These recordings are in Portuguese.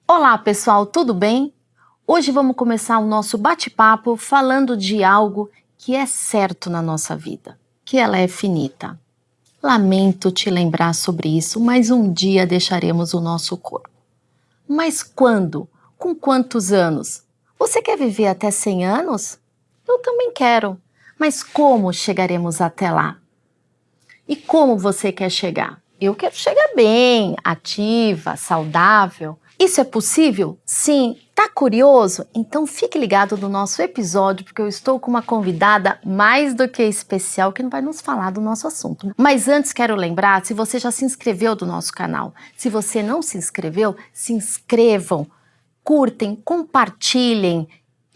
Olá pessoal, tudo bem? Hoje vamos começar o nosso bate-papo falando de algo que é certo na nossa vida, que ela é finita. Lamento te lembrar sobre isso, mas um dia deixaremos o nosso corpo. Mas quando? Com quantos anos? Você quer viver até 100 anos? Eu também quero. Mas como chegaremos até lá? E como você quer chegar? Eu quero chegar bem, ativa, saudável. Isso é possível? Sim. Tá curioso? Então fique ligado no nosso episódio, porque eu estou com uma convidada mais do que especial que vai nos falar do nosso assunto. Mas antes quero lembrar, se você já se inscreveu do nosso canal, se você não se inscreveu, se inscrevam, curtem, compartilhem.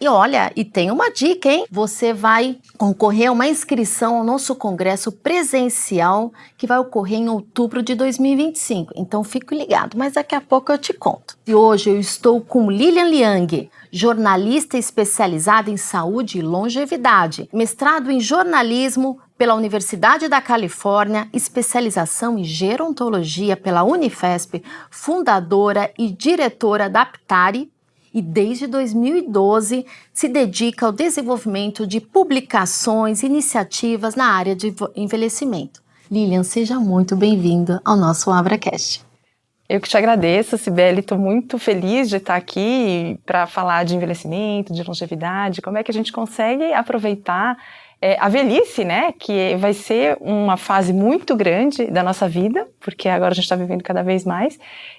E olha, e tem uma dica, hein? Você vai concorrer a uma inscrição ao nosso congresso presencial que vai ocorrer em outubro de 2025. Então fique ligado, mas daqui a pouco eu te conto. E hoje eu estou com Lilian Liang, jornalista especializada em saúde e longevidade, mestrado em jornalismo pela Universidade da Califórnia, especialização em gerontologia pela Unifesp, fundadora e diretora da Aptari, e desde 2012 se dedica ao desenvolvimento de publicações e iniciativas na área de envelhecimento. Lilian, seja muito bem-vinda ao nosso AbraCast. Eu que te agradeço, Cibele, estou muito feliz de estar aqui para falar de envelhecimento, de longevidade, como é que a gente consegue aproveitar a velhice, né, que vai ser uma fase muito grande da nossa vida, porque agora a gente está vivendo cada vez mais,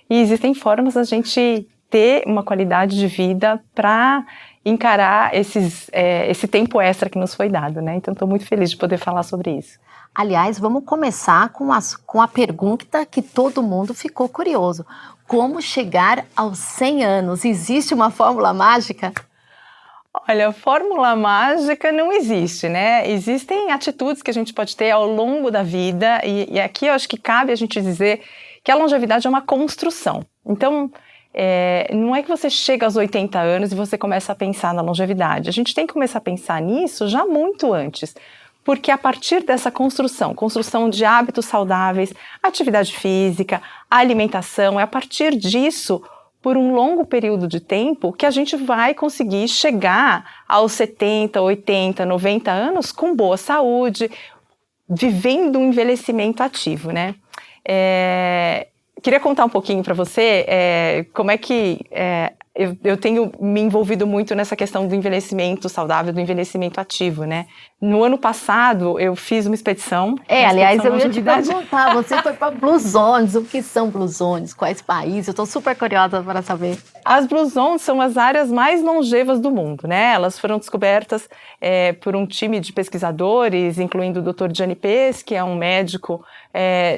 e existem formas da gente ter uma qualidade de vida para encarar esse tempo extra que nos foi dado, né? Então, estou muito feliz de poder falar sobre isso. Aliás, vamos começar com a pergunta que todo mundo ficou curioso. Como chegar aos 100 anos? Existe uma fórmula mágica? Olha, fórmula mágica não existe, né? Existem atitudes que a gente pode ter ao longo da vida e aqui eu acho que cabe a gente dizer que a longevidade é uma construção. Então, não é que você chega aos 80 anos e você começa a pensar na longevidade. A gente tem que começar a pensar nisso já muito antes, porque a partir dessa construção de hábitos saudáveis, atividade física, alimentação, é a partir disso, por um longo período de tempo, que a gente vai conseguir chegar aos 70, 80, 90 anos com boa saúde, vivendo um envelhecimento ativo, né? Queria contar um pouquinho para você como é que eu tenho me envolvido muito nessa questão do envelhecimento saudável, do envelhecimento ativo, né? No ano passado, eu fiz uma expedição. Aliás, eu ia te perguntar, você foi para Blue Zones, o que são Blue Zones, quais países? Eu estou super curiosa para saber. As Blue Zones são as áreas mais longevas do mundo, né? Elas foram descobertas por um time de pesquisadores, incluindo o Dr. Gianni Pes, que é um médico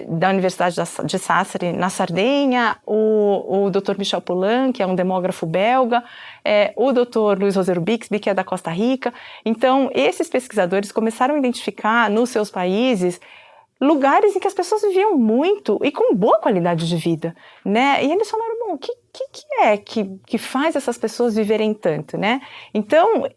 da Universidade de Sassari, na Sardenha, o Dr. Michel Poulan, que é um demógrafo belga, o Dr. Luiz Rosério Bixby, que é da Costa Rica. Então, esses pesquisadores começaram a identificar nos seus países lugares em que as pessoas viviam muito e com boa qualidade de vida, né? E eles falaram, bom, o que faz essas pessoas viverem tanto, né? Então,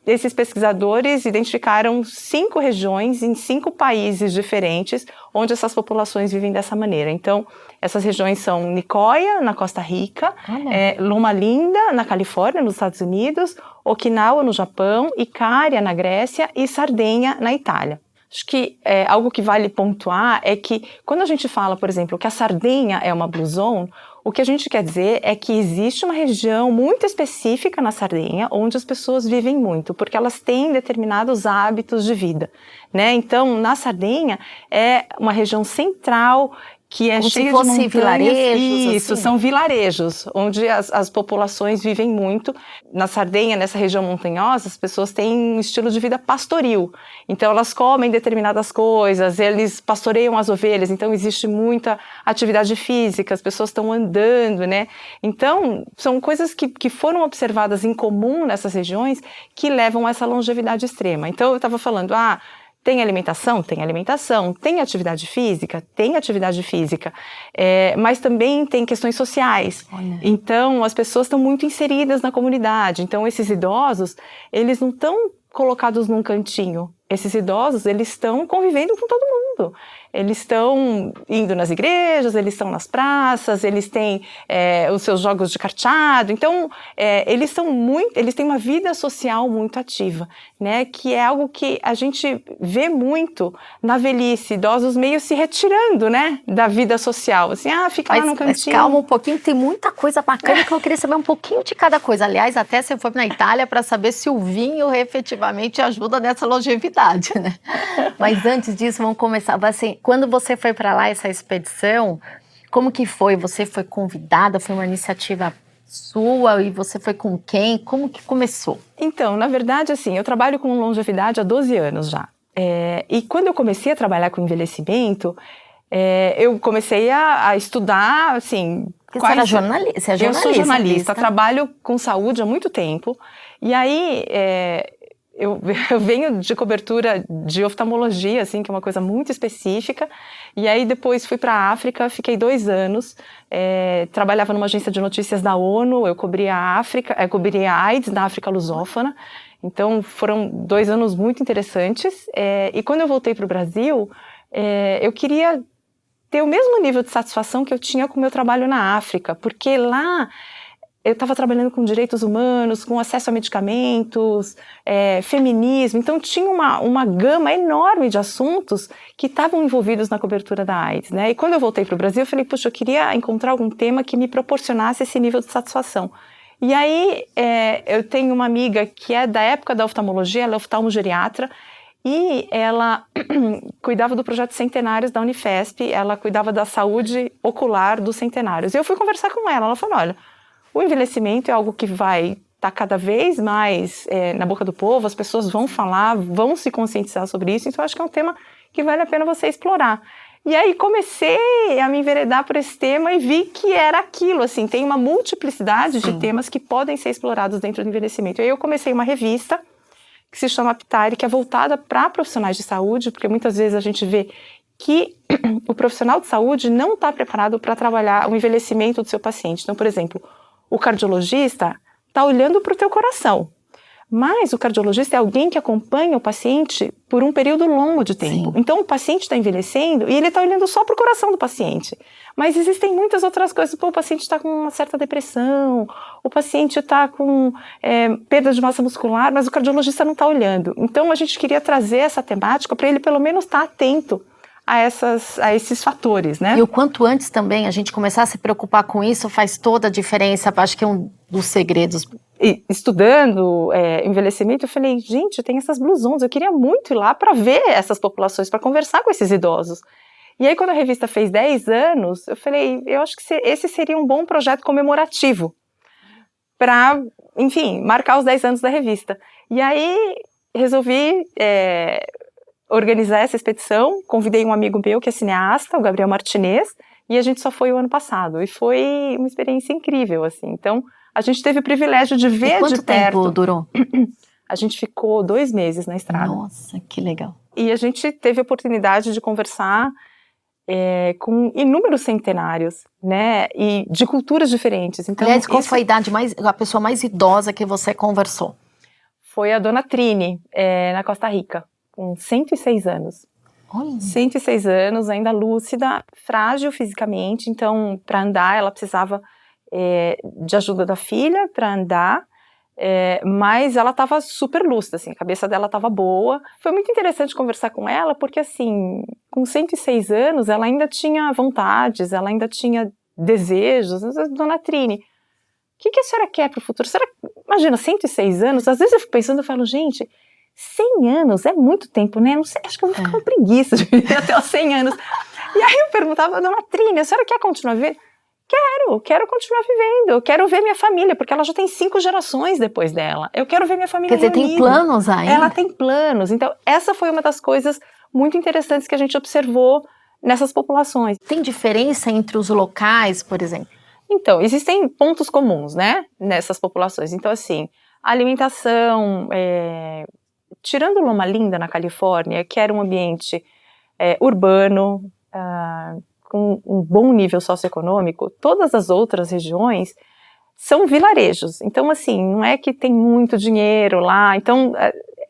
esses pesquisadores identificaram 5 regiões em 5 países diferentes onde essas populações vivem dessa maneira. Então, essas regiões são Nicoya, na Costa Rica, Loma Linda, na Califórnia, nos Estados Unidos, Okinawa, no Japão, Icária, na Grécia e Sardenha, na Itália. Acho que algo que vale pontuar é que quando a gente fala, por exemplo, que a Sardenha é uma Blue Zone, o que a gente quer dizer é que existe uma região muito específica na Sardenha onde as pessoas vivem muito, porque elas têm determinados hábitos de vida, né? Então, na Sardenha é uma região central que é cheia de montanhas. Vilarejos, isso, assim. São vilarejos, onde as populações vivem muito. Na Sardenha, nessa região montanhosa, as pessoas têm um estilo de vida pastoril. Então, elas comem determinadas coisas, eles pastoreiam as ovelhas, então existe muita atividade física, as pessoas estão andando, né? Então, são coisas que foram observadas em comum nessas regiões que levam a essa longevidade extrema. Então, eu estava falando, Tem alimentação? Tem alimentação. Tem atividade física? Tem atividade física. Mas também tem questões sociais. Olha. Então, as pessoas estão muito inseridas na comunidade. Então, esses idosos, eles não estão colocados num cantinho. Esses idosos, eles estão convivendo com todo mundo. Eles estão indo nas igrejas, eles estão nas praças, eles têm os seus jogos de carteado. Então, eles têm uma vida social muito ativa, né? Que é algo que a gente vê muito na velhice, idosos meio se retirando, né? Da vida social. Assim, fica lá no cantinho. Mas calma um pouquinho, tem muita coisa bacana que eu queria saber um pouquinho de cada coisa. Aliás, até você foi na Itália para saber se o vinho efetivamente ajuda nessa longevidade, né? Mas antes disso, vamos começar. Assim, quando você foi para lá, essa expedição, como que foi? Você foi convidada? Foi uma iniciativa sua? E você foi com quem? Como que começou? Então, na verdade, assim, eu trabalho com longevidade há 12 anos já. E quando eu comecei a trabalhar com envelhecimento, eu comecei a estudar, assim... Você era jornalista? Você é jornalista? Eu sou jornalista, trabalho com saúde há muito tempo. E aí... Eu venho de cobertura de oftalmologia, assim, que é uma coisa muito específica, e aí depois fui para a África, fiquei 2 anos, trabalhava numa agência de notícias da ONU, eu cobria a África, cobria a AIDS na África lusófona, então foram 2 anos muito interessantes, e quando eu voltei para o Brasil, eu queria ter o mesmo nível de satisfação que eu tinha com o meu trabalho na África, porque lá... Eu estava trabalhando com direitos humanos, com acesso a medicamentos, feminismo, então tinha uma gama enorme de assuntos que estavam envolvidos na cobertura da AIDS, né? E quando eu voltei para o Brasil, eu falei, puxa, eu queria encontrar algum tema que me proporcionasse esse nível de satisfação. E aí, eu tenho uma amiga que é da época da oftalmologia, ela é oftalmogeriatra, e ela cuidava do projeto Centenários da Unifesp, ela cuidava da saúde ocular dos centenários. E eu fui conversar com ela falou, olha, o envelhecimento é algo que vai estar cada vez mais na boca do povo, as pessoas vão falar, vão se conscientizar sobre isso, então acho que é um tema que vale a pena você explorar. E aí comecei a me enveredar por esse tema e vi que era aquilo, assim, tem uma multiplicidade de temas que podem ser explorados dentro do envelhecimento. E aí eu comecei uma revista que se chama Aptare, que é voltada para profissionais de saúde, porque muitas vezes a gente vê que o profissional de saúde não está preparado para trabalhar o envelhecimento do seu paciente. Então, por exemplo, o cardiologista está olhando para o teu coração, mas o cardiologista é alguém que acompanha o paciente por um período longo de tempo. Sim. Então o paciente está envelhecendo e ele está olhando só para o coração do paciente. Mas existem muitas outras coisas. O paciente está com uma certa depressão, o paciente está com perda de massa muscular, mas o cardiologista não está olhando. Então a gente queria trazer essa temática para ele pelo menos estar atento a esses fatores, né? E o quanto antes também a gente começar a se preocupar com isso faz toda a diferença, acho que é um dos segredos. E estudando envelhecimento, eu falei, gente, tem essas Blue Zones, eu queria muito ir lá para ver essas populações, para conversar com esses idosos. E aí quando a revista fez 10 anos, eu falei, eu acho que esse seria um bom projeto comemorativo para, enfim, marcar os 10 anos da revista. E aí resolvi... organizar essa expedição, convidei um amigo meu que é cineasta, o Gabriel Martinez, e a gente só foi o ano passado, e foi uma experiência incrível, assim, então a gente teve o privilégio de ver de perto. Quanto tempo durou? A gente ficou 2 meses na estrada. Nossa, que legal. E a gente teve a oportunidade de conversar com inúmeros centenários, né, e de culturas diferentes. Então, aliás, qual foi a pessoa mais idosa que você conversou? Foi a dona Trini, na Costa Rica. Com 106 anos. Olha. 106 anos, ainda lúcida, frágil fisicamente, então para andar ela precisava de ajuda da filha para andar, mas ela estava super lúcida, assim, a cabeça dela estava boa. Foi muito interessante conversar com ela, porque assim, com 106 anos ela ainda tinha vontades, ela ainda tinha desejos. Dona Trini, o que a senhora quer para o futuro? A senhora, imagina, 106 anos, às vezes eu fico pensando, eu falo, gente... 100 anos é muito tempo, né? Não sei, acho que eu vou ficar com preguiça de viver até os 100 anos. E aí eu perguntava, dona Trini, a senhora quer continuar vivendo? Quero continuar vivendo, eu quero ver minha família, porque ela já tem 5 gerações depois dela. Eu quero ver minha família reunida. Quer dizer, tem planos ainda? Ela tem planos. Então, essa foi uma das coisas muito interessantes que a gente observou nessas populações. Tem diferença entre os locais, por exemplo? Então, existem pontos comuns, né? Nessas populações. Então, assim, a alimentação... tirando Loma Linda, na Califórnia, que era um ambiente urbano, com um bom nível socioeconômico, todas as outras regiões são vilarejos. Então, assim, não é que tem muito dinheiro lá, então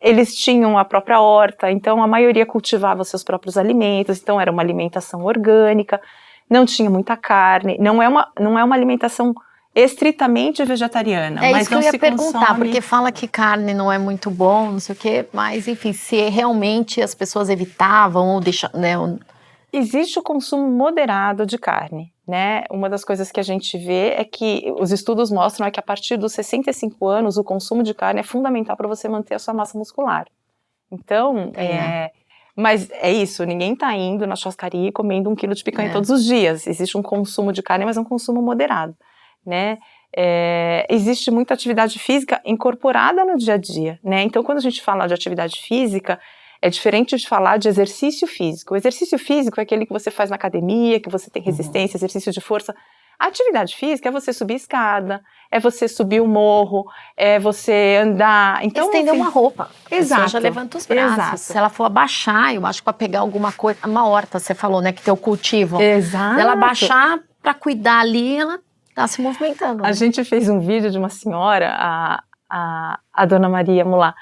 eles tinham a própria horta, então a maioria cultivava seus próprios alimentos, então era uma alimentação orgânica, não tinha muita carne, não é uma alimentação estritamente vegetariana. É mas isso que não eu ia se perguntar, consome... porque fala que carne não é muito bom, não sei o quê, mas enfim, se realmente as pessoas evitavam ou deixavam, né? Existe o consumo moderado de carne, né? Uma das coisas que a gente vê é que os estudos mostram que a partir dos 65 anos o consumo de carne é fundamental para você manter a sua massa muscular. Então, mas é isso, ninguém está indo na churrascaria e comendo 1 quilo de picanha todos os dias. Existe um consumo de carne, mas é um consumo moderado, né? Existe muita atividade física incorporada no dia a dia, né? Então, quando a gente fala de atividade física, é diferente de falar de exercício físico. O exercício físico é aquele que você faz na academia, que você tem resistência, exercício de força. A atividade física é você subir escada, é você subir o morro, é você andar. Então, estender uma roupa. Exato. A pessoa já levanta os braços. Exato. Se ela for abaixar, eu acho que para pegar alguma coisa, uma horta, você falou, né, que tem o cultivo. Exato. Ela abaixar para cuidar ali, ela tá se movimentando. A gente fez um vídeo de uma senhora, a dona Maria Mulá,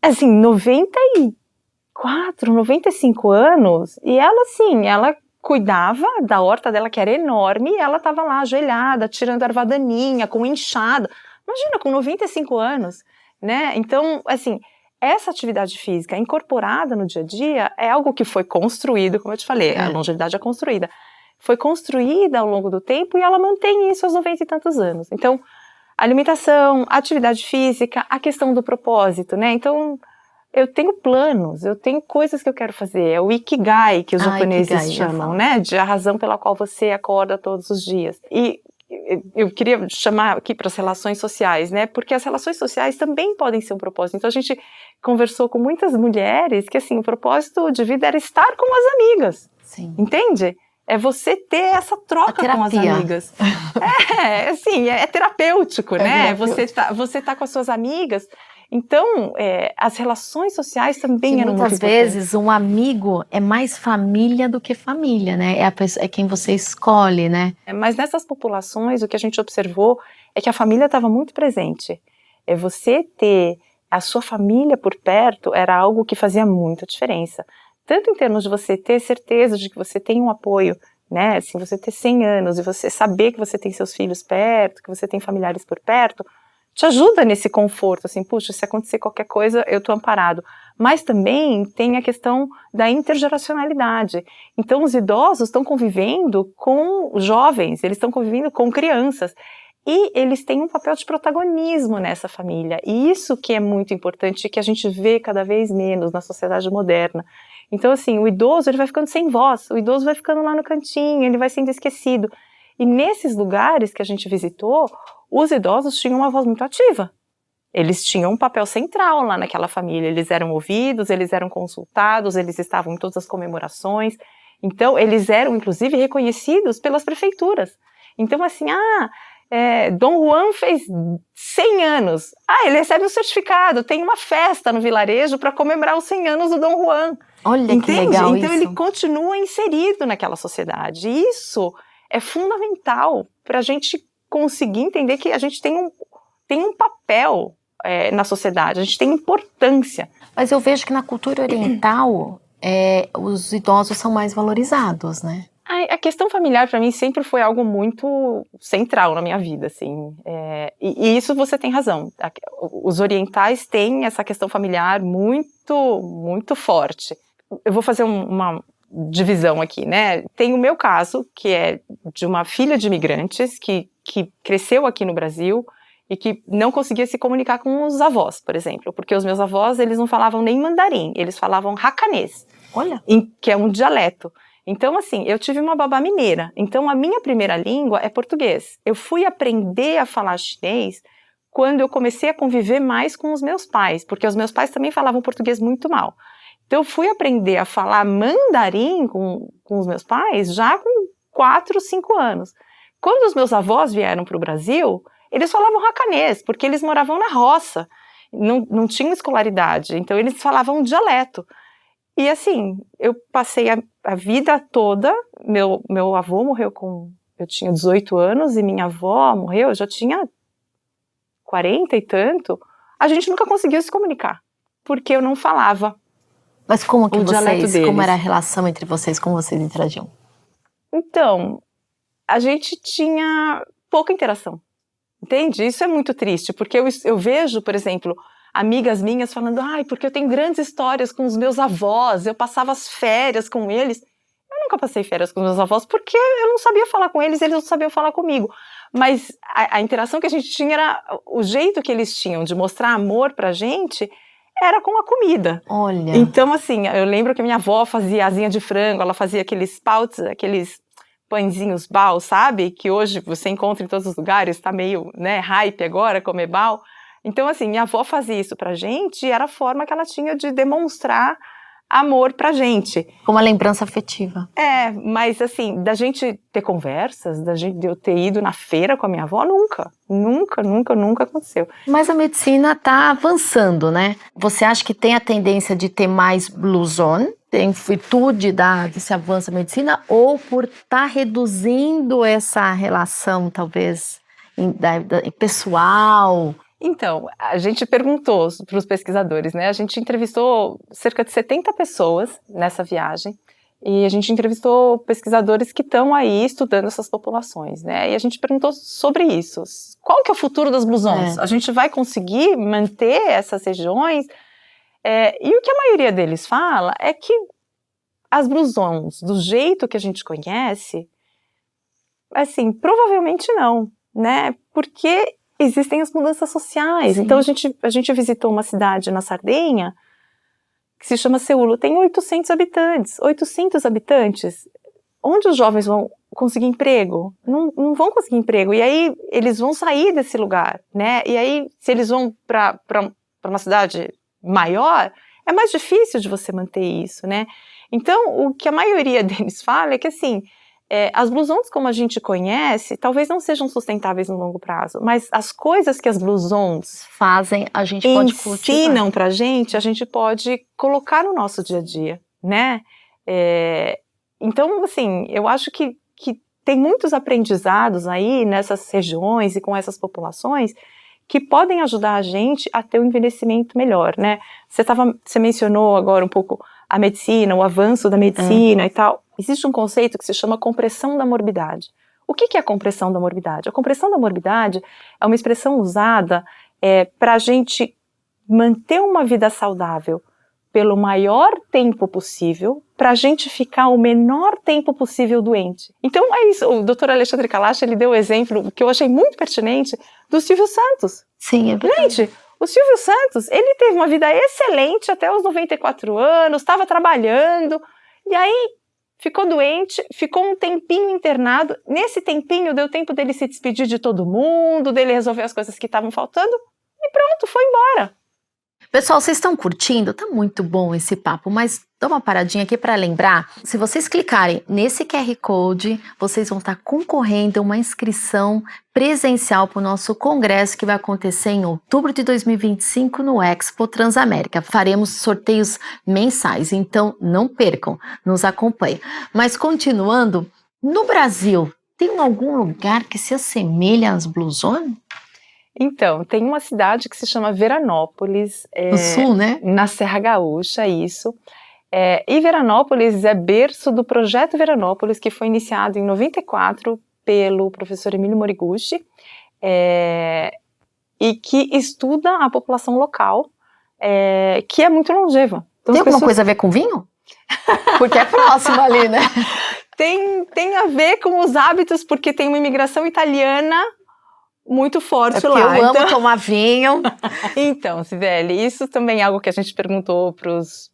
assim, 94, 95 anos, e ela, assim, ela cuidava da horta dela, que era enorme, e ela estava lá ajoelhada, tirando erva daninha, com enxada. Imagina, com 95 anos, né? Então, assim, essa atividade física incorporada no dia a dia é algo que foi construído, como eu te falei, a longevidade é construída. Foi construída ao longo do tempo e ela mantém isso aos 90 e tantos anos. Então, alimentação, atividade física, a questão do propósito, né? Então, eu tenho planos, eu tenho coisas que eu quero fazer. É o Ikigai, que os japoneses chamam, né? De a razão pela qual você acorda todos os dias. E eu queria chamar aqui para as relações sociais, né? Porque as relações sociais também podem ser um propósito. Então, a gente conversou com muitas mulheres que, assim, o propósito de vida era estar com as amigas. Sim. Entende? É você ter essa troca com as amigas. Assim, é terapêutico, né? Terapêutico. Você tá com as suas amigas. Então, as relações sociais também eram muito importantes. Muitas vezes, um amigo é mais família do que família, né? É quem você escolhe, né? Mas nessas populações, o que a gente observou é que a família estava muito presente. Você ter a sua família por perto era algo que fazia muita diferença. Tanto em termos de você ter certeza de que você tem um apoio, né? Assim, você ter 100 anos e você saber que você tem seus filhos perto, que você tem familiares por perto, te ajuda nesse conforto, assim, puxa, se acontecer qualquer coisa, eu tô amparado. Mas também tem a questão da intergeracionalidade. Então, os idosos estão convivendo com jovens, eles estão convivendo com crianças. E eles têm um papel de protagonismo nessa família. E isso que é muito importante, que a gente vê cada vez menos na sociedade moderna. Então, assim, o idoso ele vai ficando sem voz, o idoso vai ficando lá no cantinho, ele vai sendo esquecido. E nesses lugares que a gente visitou, os idosos tinham uma voz muito ativa. Eles tinham um papel central lá naquela família, eles eram ouvidos, eles eram consultados, eles estavam em todas as comemorações. Então, eles eram, inclusive, reconhecidos pelas prefeituras. Então, assim, Dom Juan fez 100 anos. Ele recebe um certificado, tem uma festa no vilarejo para comemorar os 100 anos do Dom Juan. Olha, entende? Que legal então isso. Ele continua inserido naquela sociedade. E isso é fundamental para a gente conseguir entender que a gente tem um papel na sociedade, a gente tem importância. Mas eu vejo que na cultura oriental os idosos são mais valorizados, né? A questão familiar para mim sempre foi algo muito central na minha vida, assim, e isso você tem razão. Os orientais têm essa questão familiar muito, muito forte. Eu vou fazer uma divisão aqui, né? Tem o meu caso, que é de uma filha de imigrantes que cresceu aqui no Brasil e que não conseguia se comunicar com os avós, por exemplo, porque os meus avós, eles não falavam nem mandarim, eles falavam jacanês, que é um dialeto. Então, assim, eu tive uma babá mineira, então a minha primeira língua é português. Eu fui aprender a falar chinês quando eu comecei a conviver mais com os meus pais, porque os meus pais também falavam português muito mal. Então, eu fui aprender a falar mandarim com os meus pais já com 4, 5 anos. Quando os meus avós vieram para o Brasil, eles falavam jacanês, porque eles moravam na roça. não tinham escolaridade, então eles falavam um dialeto. E assim, eu passei a vida toda, meu avô morreu eu tinha 18 anos e minha avó morreu, eu já tinha 40 e tanto, a gente nunca conseguiu se comunicar, porque eu não falava. Mas como que o dialeto vocês, deles. como era a relação entre vocês, como vocês interagiam? Então, a gente tinha pouca interação, entende? Isso é muito triste, porque eu vejo, por exemplo, amigas minhas falando, porque eu tenho grandes histórias com os meus avós, eu passava as férias com eles. Eu nunca passei férias com os meus avós, porque eu não sabia falar com eles não sabiam falar comigo. Mas a interação que a gente tinha era, o jeito que eles tinham de mostrar amor pra gente, era com a comida. Olha. Então, assim, eu lembro que minha avó fazia asinha de frango, ela fazia aqueles pauts, aqueles pãezinhos bal, sabe? Que hoje você encontra em todos os lugares, tá meio, né, hype agora, comer bal. Então, assim, minha avó fazia isso pra gente e era a forma que ela tinha de demonstrar amor pra gente. Uma lembrança afetiva. Mas assim, da gente ter conversas, de eu ter ido na feira com a minha avó, nunca aconteceu. Mas a medicina está avançando, né? Você acha que tem a tendência de ter mais blusão, em virtude desse avanço da medicina, ou por estar reduzindo essa relação, talvez, pessoal? Então, a gente perguntou para os pesquisadores, né? A gente entrevistou cerca de 70 pessoas nessa viagem e a gente entrevistou pesquisadores que estão aí estudando essas populações, né? E a gente perguntou sobre isso. Qual que é o futuro das blusões? A gente vai conseguir manter essas regiões? E o que a maioria deles fala é que as blusões, do jeito que a gente conhece, assim, provavelmente não, né? Porque existem as mudanças sociais. Sim. Então a gente visitou uma cidade na Sardenha que se chama Seulo, tem 800 habitantes. 800 habitantes. Onde os jovens vão conseguir emprego? Não vão conseguir emprego. E aí eles vão sair desse lugar, né? E aí, se eles vão para uma cidade maior, é mais difícil de você manter isso, né? Então, o que a maioria deles fala é que, assim, as blusons como a gente conhece, talvez não sejam sustentáveis no longo prazo, mas as coisas que as blusons fazem, a gente pode ensinam pra gente, a gente pode colocar no nosso dia a dia, né? Então, assim, eu acho que tem muitos aprendizados aí nessas regiões e com essas populações que podem ajudar a gente a ter um envelhecimento melhor, né? Você mencionou agora um pouco a medicina, o avanço da medicina e tal. Existe um conceito que se chama compressão da morbidade. O que é a compressão da morbidade? A compressão da morbidade é uma expressão usada para a gente manter uma vida saudável pelo maior tempo possível, para a gente ficar o menor tempo possível doente. Então é isso, o Dr. Alexandre Kalash, ele deu o exemplo que eu achei muito pertinente do Silvio Santos. Sim, é verdade. Gente, o Silvio Santos, ele teve uma vida excelente até os 94 anos, estava trabalhando, e aí ficou doente, ficou um tempinho internado. Nesse tempinho deu tempo dele se despedir de todo mundo, dele resolver as coisas que estavam faltando, e pronto, foi embora. Pessoal, vocês estão curtindo? Tá muito bom esse papo, mas dá uma paradinha aqui para lembrar. Se vocês clicarem nesse QR Code, vocês vão estar concorrendo a uma inscrição presencial para o nosso congresso que vai acontecer em outubro de 2025 no Expo Transamérica. Faremos sorteios mensais, então não percam, nos acompanhem. Mas continuando, no Brasil, tem algum lugar que se assemelha às blusões? Então, tem uma cidade que se chama Veranópolis. No sul, né? Na Serra Gaúcha, isso. E Veranópolis é berço do Projeto Veranópolis, que foi iniciado em 94 pelo professor Emílio Moriguchi, e que estuda a população local, que é muito longeva. Então, tem alguma coisa a ver com vinho? Porque é próximo ali, né? Tem a ver com os hábitos, porque tem uma imigração italiana muito forte lá. Eu amo então... tomar vinho. Então, Cibele, isso também é algo que a gente perguntou para os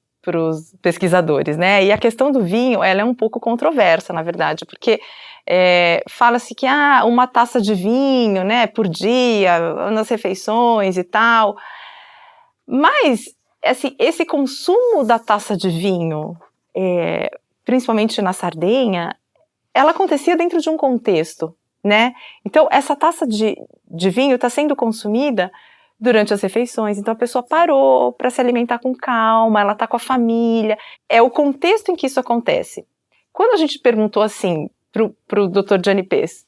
pesquisadores, né? E a questão do vinho, ela é um pouco controversa, na verdade, porque fala-se que uma taça de vinho, né, por dia, nas refeições e tal. Mas, assim, esse consumo da taça de vinho, principalmente na Sardenha, ela acontecia dentro de um contexto, né? Então, essa taça de vinho está sendo consumida durante as refeições. Então a pessoa parou para se alimentar com calma, ela está com a família. É o contexto em que isso acontece. Quando a gente perguntou assim para o Dr. Gianni Pes,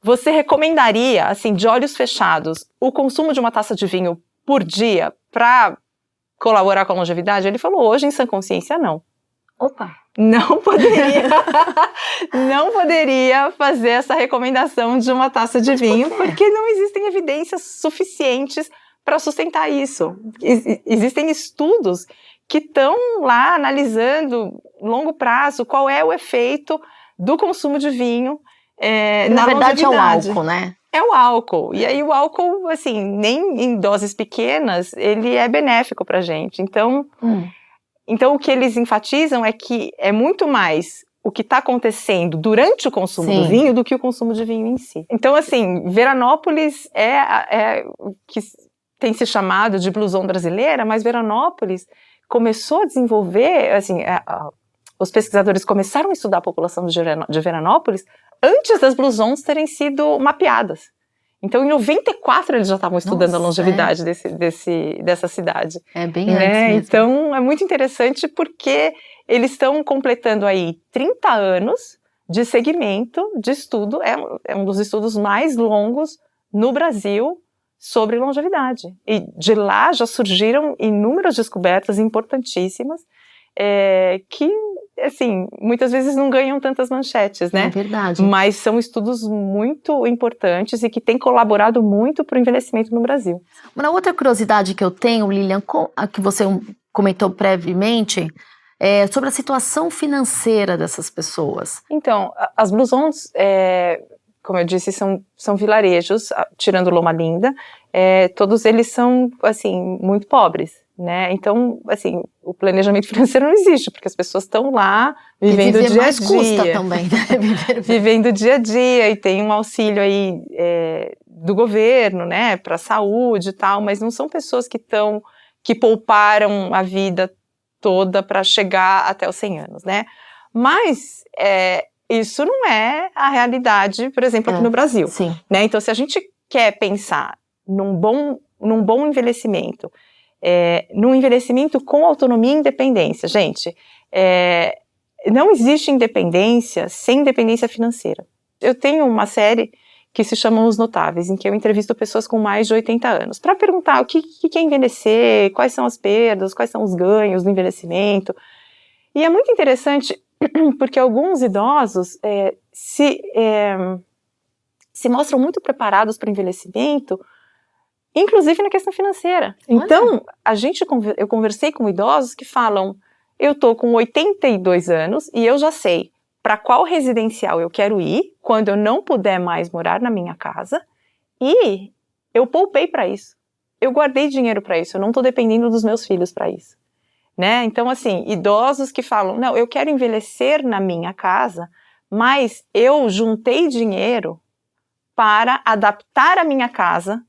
você recomendaria, assim, de olhos fechados, o consumo de uma taça de vinho por dia para colaborar com a longevidade? Ele falou, hoje em sã consciência, não. Opa! Não poderia, não poderia fazer essa recomendação de uma taça de vinho, porque não existem evidências suficientes para sustentar isso. Existem estudos que estão lá analisando longo prazo qual é o efeito do consumo de vinho na verdade longevidade. É o álcool, né? É o álcool. E aí o álcool, assim, nem em doses pequenas, ele é benéfico para a gente. Então, o que eles enfatizam é que é muito mais o que está acontecendo durante o consumo do vinho do que o consumo de vinho em si. Então, assim, Veranópolis é o que tem se chamado de blusão brasileira, mas Veranópolis começou a desenvolver, assim, os pesquisadores começaram a estudar a população de Veranópolis antes das blusons terem sido mapeadas. Então, em 94, eles já estavam estudando a longevidade dessa cidade. É bem antes mesmo. Então, é muito interessante porque eles estão completando aí 30 anos de segmento, de estudo. É um dos estudos mais longos no Brasil sobre longevidade. E de lá já surgiram inúmeras descobertas importantíssimas que, assim, muitas vezes não ganham tantas manchetes, né? É verdade. Mas são estudos muito importantes e que têm colaborado muito para o envelhecimento no Brasil. Uma outra curiosidade que eu tenho, Lilian, que você comentou brevemente, é sobre a situação financeira dessas pessoas. Então, as blusons, como eu disse, são vilarejos, tirando Loma Linda, todos eles são, assim, muito pobres. Né? Então, assim, o planejamento financeiro não existe, porque as pessoas estão lá vivendo o dia a dia. Custa também, né? Vivendo o dia a dia, e tem um auxílio aí do governo, né, para a saúde e tal, mas não são pessoas que pouparam a vida toda para chegar até os 100 anos, né? Mas isso não é a realidade, por exemplo, aqui no Brasil. Sim. Né? Então, se a gente quer pensar num bom envelhecimento, num envelhecimento com autonomia e independência. Gente, não existe independência sem independência financeira. Eu tenho uma série que se chama Os Notáveis, em que eu entrevisto pessoas com mais de 80 anos, para perguntar o que é envelhecer, quais são as perdas, quais são os ganhos do envelhecimento. E é muito interessante, porque alguns idosos se mostram muito preparados para o envelhecimento, inclusive na questão financeira. Então, eu conversei com idosos que falam, eu estou com 82 anos e eu já sei para qual residencial eu quero ir quando eu não puder mais morar na minha casa, e eu poupei para isso. Eu guardei dinheiro para isso, eu não estou dependendo dos meus filhos para isso. Né? Então, assim, idosos que falam, não, eu quero envelhecer na minha casa, mas eu juntei dinheiro para adaptar a minha casa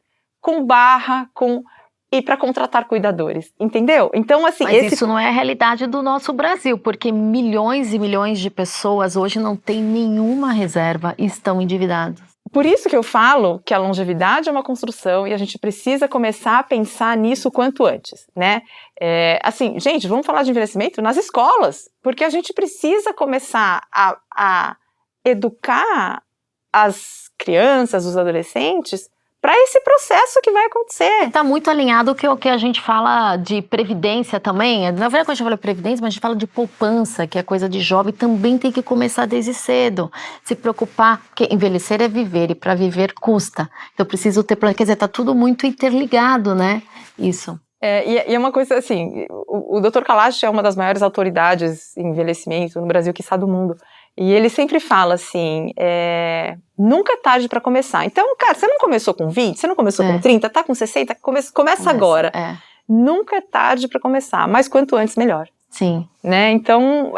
e para contratar cuidadores, entendeu? Então, assim... Mas isso não é a realidade do nosso Brasil, porque milhões e milhões de pessoas hoje não têm nenhuma reserva e estão endividados. Por isso que eu falo que a longevidade é uma construção e a gente precisa começar a pensar nisso quanto antes, né? Assim, gente, vamos falar de envelhecimento nas escolas, porque a gente precisa começar a educar as crianças, os adolescentes, para esse processo que vai acontecer. Está muito alinhado com o que a gente fala de previdência também. Na verdade, quando a gente fala de previdência, mas a gente fala de poupança, que é coisa de jovem, também tem que começar desde cedo. Se preocupar, porque envelhecer é viver, e para viver custa. Então, preciso ter plano. Quer dizer, está tudo muito interligado, né? Isso. E é uma coisa assim, o Dr. Kalash é uma das maiores autoridades em envelhecimento no Brasil, quiçá do mundo. E ele sempre fala assim, nunca é tarde para começar. Então, cara, você não começou com 20, você não começou com 30, tá com 60, começa agora. Nunca é tarde para começar, mas quanto antes, melhor. Sim. Né? Então,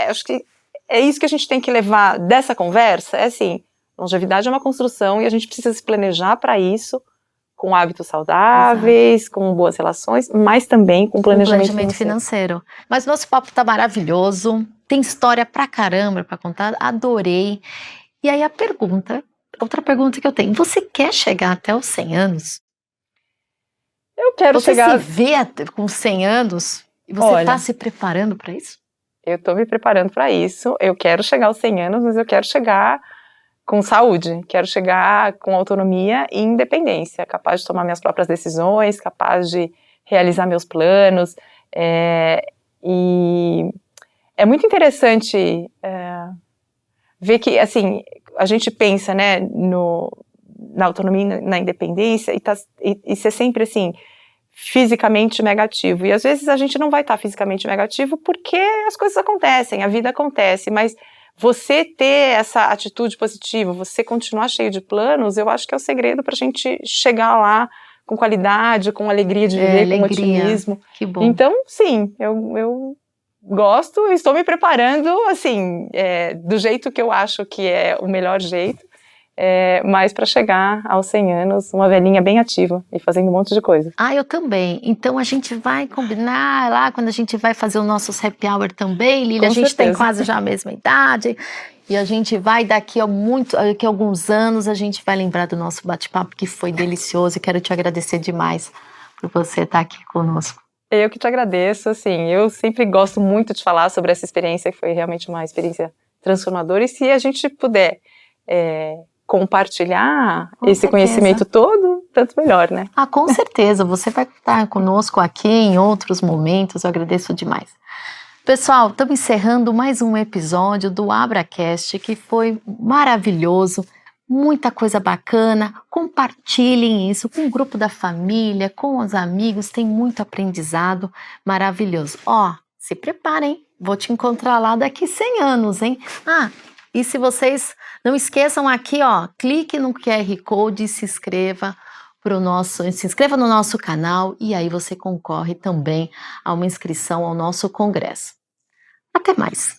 acho que é isso que a gente tem que levar dessa conversa, assim, longevidade é uma construção e a gente precisa se planejar para isso, com hábitos saudáveis, com boas relações, mas também com planejamento financeiro. Mas nosso papo tá maravilhoso, tem história pra caramba pra contar, adorei. E aí outra pergunta que eu tenho, você quer chegar até os 100 anos? Eu quero Você chegar... se vê com 100 anos e você está se preparando para isso? Eu estou me preparando para isso. Eu quero chegar aos 100 anos, mas eu quero chegar com saúde. Quero chegar com autonomia e independência, capaz de tomar minhas próprias decisões, capaz de realizar meus planos. E é muito interessante ver que, assim, a gente pensa, né, na autonomia, na independência, e ser sempre, assim, fisicamente negativo. E às vezes a gente não vai estar fisicamente negativo porque as coisas acontecem, a vida acontece, mas você ter essa atitude positiva, você continuar cheio de planos, eu acho que é o segredo para a gente chegar lá com qualidade, com alegria de viver, com otimismo. Que bom. Então, sim, eu gosto, estou me preparando, assim, do jeito que eu acho que é o melhor jeito, mas para chegar aos 100 anos, uma velhinha bem ativa e fazendo um monte de coisa. Eu também. Então a gente vai combinar lá quando a gente vai fazer os nossos happy hour também, Lília. A gente tem quase já a mesma idade e a gente vai daqui a alguns anos a gente vai lembrar do nosso bate-papo que foi delicioso e quero te agradecer demais por você estar aqui conosco. Eu que te agradeço, assim, eu sempre gosto muito de falar sobre essa experiência que foi realmente uma experiência transformadora e se a gente puder compartilhar esse conhecimento todo, tanto melhor, né? Com certeza, você vai estar conosco aqui em outros momentos, eu agradeço demais. Pessoal, estamos encerrando mais um episódio do AbraCast, que foi maravilhoso, muita coisa bacana, compartilhem isso com o grupo da família, com os amigos, tem muito aprendizado maravilhoso. Se preparem, vou te encontrar lá daqui 100 anos, hein? E se vocês não esqueçam aqui, clique no QR Code e se inscreva no nosso canal e aí você concorre também a uma inscrição ao nosso congresso. Até mais!